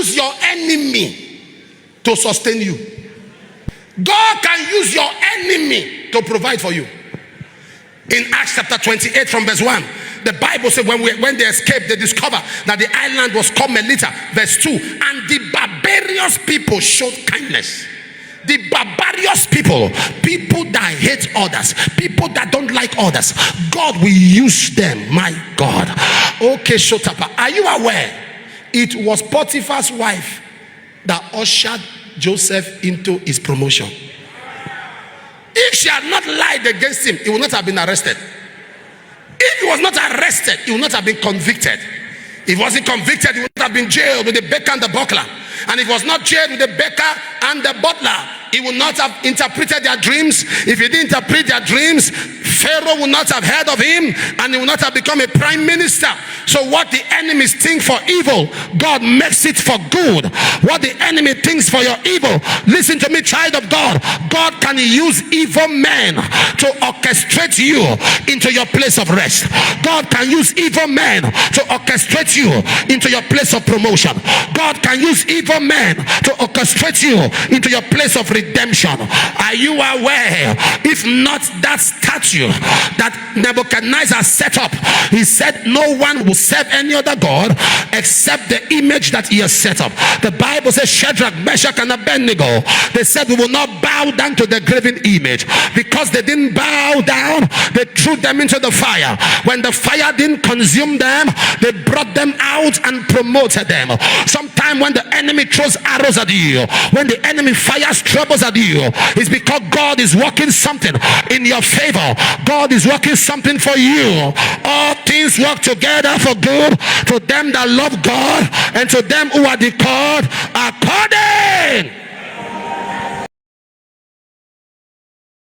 use your enemy to sustain you. God can use your enemy to provide for you. In Acts chapter 28 from verse 1, the Bible said when they escaped, they discovered that the island was called Melita. Verse 2, and the barbarous people showed kindness. The barbarous people that hate others, people that don't like others, God will use them. My God. Okay, Shotapa, are you aware? It was Potiphar's wife that ushered Joseph into his promotion. If she had not lied against him, he would not have been arrested. If he was not arrested, he would not have been convicted. If he wasn't convicted, he would not have been jailed with the baker and the buckler. And if he was not jailed with the baker and the butler, he would not have interpreted their dreams. If he didn't interpret their dreams, Pharaoh would not have heard of him, and he would not have become a prime minister. So what the enemies think for evil, God makes it for good. What the enemy thinks for your evil, listen to me, child of God, God can use evil men to orchestrate you into your place of rest. God can use evil men to orchestrate you into your place of promotion. God can use evil men to orchestrate you into your place of redemption. Are you aware? If not that statue that Nebuchadnezzar set up, he said no one will serve any other God except the image that he has set up. The Bible says Shadrach, Meshach and Abednego, they said we will not bow down to the graven image. Because they didn't bow down, they threw them into the fire. When the fire didn't consume them, they brought them out and promoted them. Sometime when the enemy throws arrows at you, when the enemy fires troubles at you, it's because God is working something in your favor. God is working something for you. All things work together for good to them that love God and to them who are the called